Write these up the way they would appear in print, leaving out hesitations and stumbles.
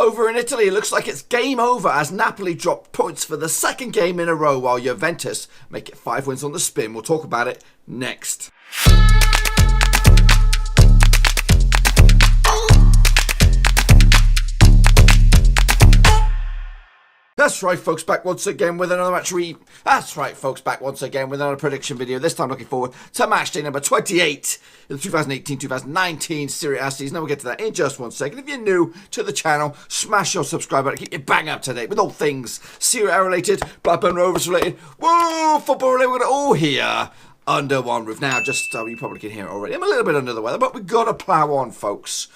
Over in Italy, it looks like it's game over as Napoli dropped points for the second game in a row while Juventus make it 5 wins on the spin. We'll talk about it next. That's right, folks, back once again with another prediction video. This time looking forward to match day number 28 in the 2018-2019 Serie A season. And we'll get to that in just 1 second. If you're new to the channel, smash your subscribe button. Keep you bang up to date with all things Serie A related, Blackburn Rovers related, woo, football related. We're going to all hear under one roof. Now, just you probably can hear it already. I'm a little bit under the weather, but we've got to plough on, folks.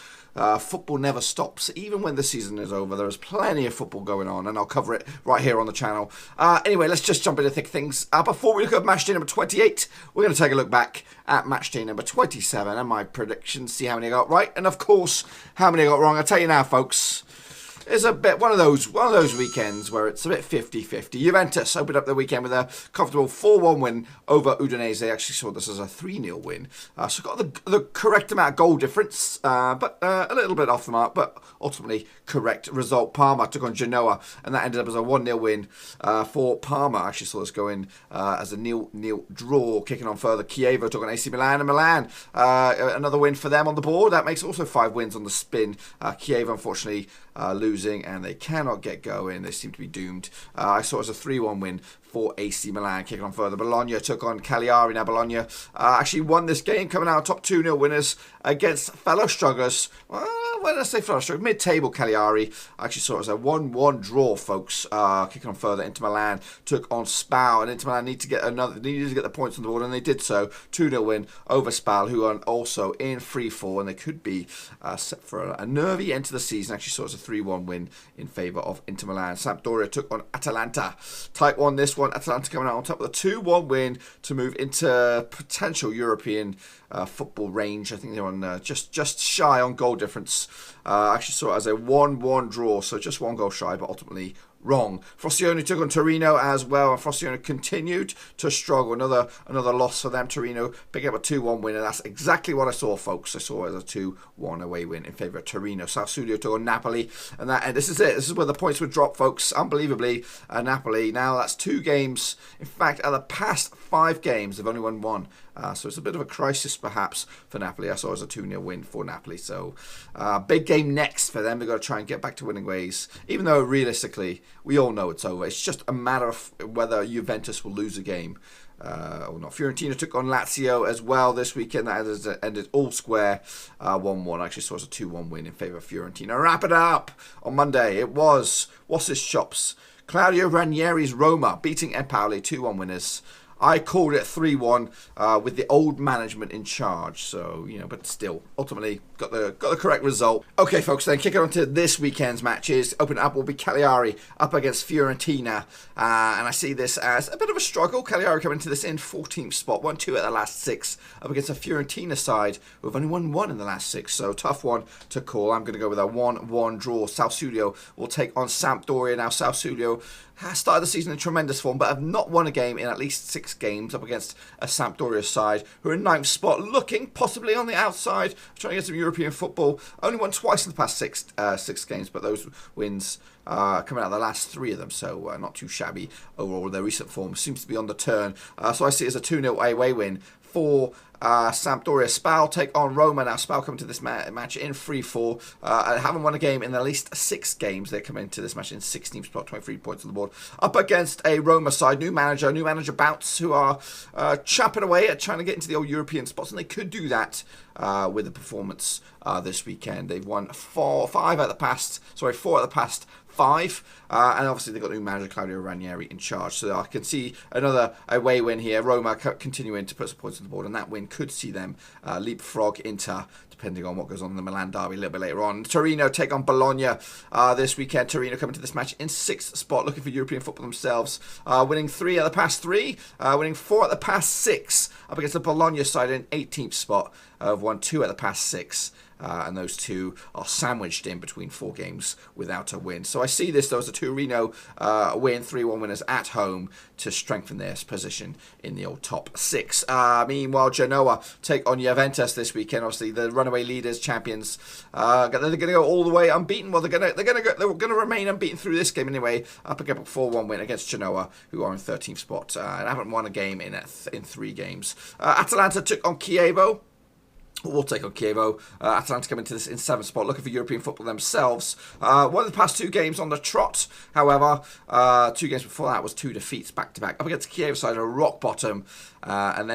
Football never stops, even when the season is over. There is plenty of football going on, and I'll cover it right here on the channel. Anyway, let's just jump into thick things. Before we look at match day number 28, we're going to take a look back at match day number 27 and my predictions, see how many I got right, and of course, how many I got wrong. I'll tell you now, folks. It's a bit one of those weekends where it's a bit 50-50. Juventus opened up the weekend with a comfortable 4-1 win over Udinese. They actually saw this as a 3-0 win. So got the correct amount of goal difference, but a little bit off the mark, but ultimately correct result. Parma took on Genoa, and that ended up as a 1-0 win for Parma. I actually saw this going as a 0-0 draw. Kicking on further, Chievo took on AC Milan, and Milan, another win for them on the board. That makes also 5 wins on the spin. Chievo, unfortunately, losing, and they cannot get going. They seem to be doomed. I saw it as a 3-1 win for AC Milan. Kicking on further, Bologna took on Cagliari. Now Bologna actually won this game, coming out top 2-0 winners against fellow strugglers. Why did I say fellow strugglers? Mid-table Cagliari. I actually saw it as a 1-1 draw, folks. Kicking on further, Inter Milan took on SPAL, and Inter Milan needed to get the points on the board, and they did so. 2-0 win over SPAL, who are also in free fall, and they could be set for a nervy end to the season. Actually saw it as a 3-1 win in favour of Inter Milan. Sampdoria took on Atalanta. Tight one, this one. Atalanta coming out on top with a 2-1 win to move into potential European football range. I think they're on just shy on goal difference. Actually saw it as a 1-1 draw, so just 1 goal shy, but ultimately wrong. Frosinone took on Torino as well, and Frosinone continued to struggle. Another loss for them. Torino picking up a 2-1 win, and that's exactly what I saw, folks. I saw it as a 2-1 away win in favour of Torino. Sassuolo took on Napoli, and this is it. This is where the points would drop, folks. Unbelievably, Napoli. Now that's 2 games. In fact, out of the past 5 games, they've only won 1. So it's a bit of a crisis, perhaps, for Napoli. I saw it as a 2-0 win for Napoli. So big game next for them. They've got to try and get back to winning ways, even though realistically, we all know it's over. It's just a matter of whether Juventus will lose a game or not. Fiorentina took on Lazio as well this weekend. That ended all square, 1-1. Actually saw it as a 2-1 win in favour of Fiorentina. Wrap it up on Monday. It was what's his chops? Claudio Ranieri's Roma beating Empoli, 2-1 winners. I called it 3-1 with the old management in charge. So, but still, ultimately got the correct result. Okay, folks, then kicking on to this weekend's matches. Open up will be Cagliari up against Fiorentina. And I see this as a bit of a struggle. Cagliari coming into this in 14th spot. 1-2 at the last 6 up against a Fiorentina side who have only won 1 in the last 6. So tough one to call. I'm going to go with a 1-1 draw. Sassuolo will take on Sampdoria. Now, Sassuolo has started the season in tremendous form, but have not won a game in at least 6 games up against a Sampdoria side who are in 9th spot, looking possibly on the outside, trying to get some European football. Only won twice in the past 6 games, but those wins coming out of the last 3 of them, so not too shabby overall. Their recent form seems to be on the turn. So I see it as a 2-0 away win for Sampdoria. SPAL take on Roma. Now SPAL come to this match in free fall. Haven't won a game in at least 6 games. They come into this match in 16th spot, 23 points on the board. Up against a Roma side, new manager Bounce, who are chapping away at trying to get into the old European spots, and they could do that with a performance this weekend. They've won 4 out of the past 5, and obviously they've got new manager Claudio Ranieri in charge, so I can see another away win here. Roma continuing to put some points on the board, and that win could see them leapfrog Inter, depending on what goes on in the Milan derby a little bit later on. Torino take on Bologna this weekend. Torino coming to this match in 6th spot, looking for European football themselves, winning 3 out of the past 3, winning 4 out of the past 6 up against the Bologna side in 18th spot. Have won 2 out of the past 6 and those two are sandwiched in between 4 games without a win. So I see this though as a Torino win, 3-1 winners at home to strengthen their position in the old top 6. Meanwhile, Genoa take on Juventus this weekend. Obviously, the runaway leaders, champions. They're going to go all the way unbeaten. Well, they're going to remain unbeaten through this game anyway. Up against a 4-1 win against Genoa, who are in 13th spot and haven't won a game in 3 games. Atalanta took on Chievo. We'll take on Chievo. Atalanta come into this in 7th spot, looking for European football themselves. One of the past 2 games on the trot, however, 2 games before that was 2 defeats back-to-back. Up against Chievo side, a rock bottom, and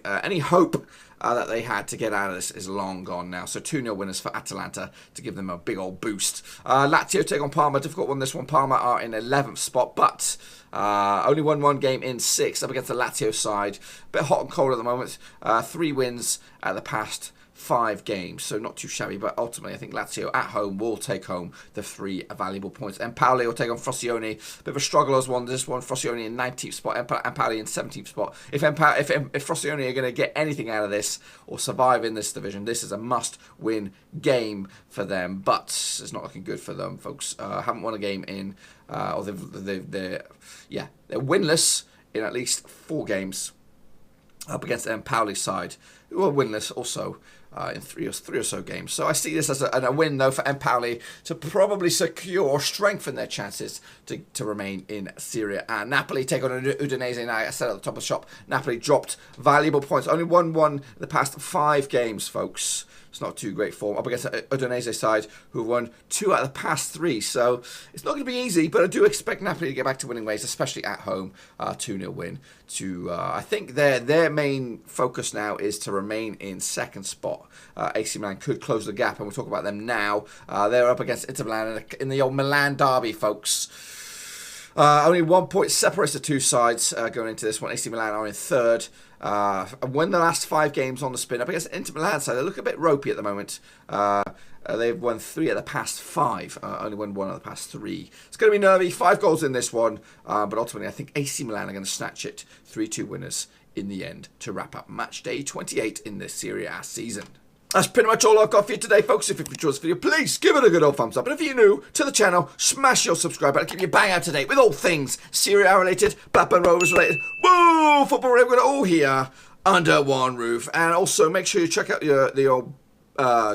any hope that they had to get out of this is long gone now. So 2-0 winners for Atalanta to give them a big old boost. Lazio take on Parma. Difficult one this one. Parma are in 11th spot, but only won 1 game in 6 up against the Lazio side. Bit hot and cold at the moment. 3 wins at the past 5 games, so not too shabby, but ultimately I think Lazio at home will take home the 3 valuable points. Empoli will take on Frosinone. Bit of a struggle as one. This one, Frosinone in 19th spot, Empoli in 17th spot. If Frosinone are going to get anything out of this or survive in this division, this is a must-win game for them, but it's not looking good for them, folks. Haven't won a game in, they're winless in at least 4 games up against the Empoli side, who are winless also in 3 or so games. So I see this as a win, though, for Empoli to probably secure or strengthen their chances to remain in Serie A. Napoli take on Udinese. Now, I said at the top of the shop, Napoli dropped valuable points. Only won the past 5 games, folks. It's not too great form up against the Udinese side, who won 2 out of the past 3. So it's not going to be easy, but I do expect Napoli to get back to winning ways, especially at home. 2-0 win. I think their main focus now is to remain in 2nd spot. AC Milan could close the gap, and we'll talk about them now. They're up against Inter Milan in the old Milan derby, folks. Only 1 point separates the 2 sides going into this one. AC Milan are in 3rd. Won the last 5 games on the spin up against Inter Milan side. They look a bit ropey at the moment. They've won 3 of the past 5. Only won 1 of the past 3. It's going to be nervy. 5 goals in this one. But ultimately, I think AC Milan are going to snatch it. 3-2 winners in the end to wrap up match day 28 in this Serie A season. That's pretty much all I've got for you today, folks. If you enjoyed this video, please give it a good old thumbs up. And if you're new to the channel, smash your subscribe button. Keep you bang out to date with all things Serie A related, Blackburn Rovers related. Woo! Football related. We've got it all here under one roof. And also, make sure you check out the old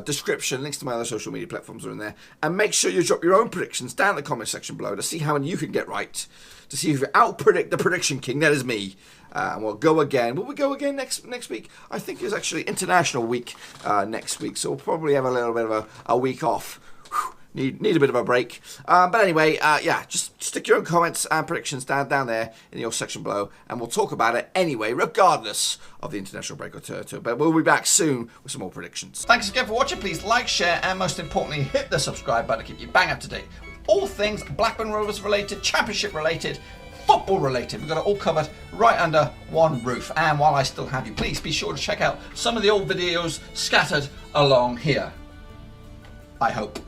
description. Links to my other social media platforms are in there. And make sure you drop your own predictions down in the comment section below to see how many you can get right. To see if you out-predict the prediction king. That is me. And we'll go again. Will we go again next week? I think it's actually International Week next week. So we'll probably have a little bit of a week off. Need a bit of a break. But anyway, just stick your own comments and predictions down there in your section below. And we'll talk about it anyway, regardless of the international break or two. But we'll be back soon with some more predictions. Thanks again for watching. Please like, share, and most importantly, hit the subscribe button to keep you bang up to date. All things Blackburn Rovers related, championship related, football related. We've got it all covered right under one roof. And while I still have you, please be sure to check out some of the old videos scattered along here. I hope.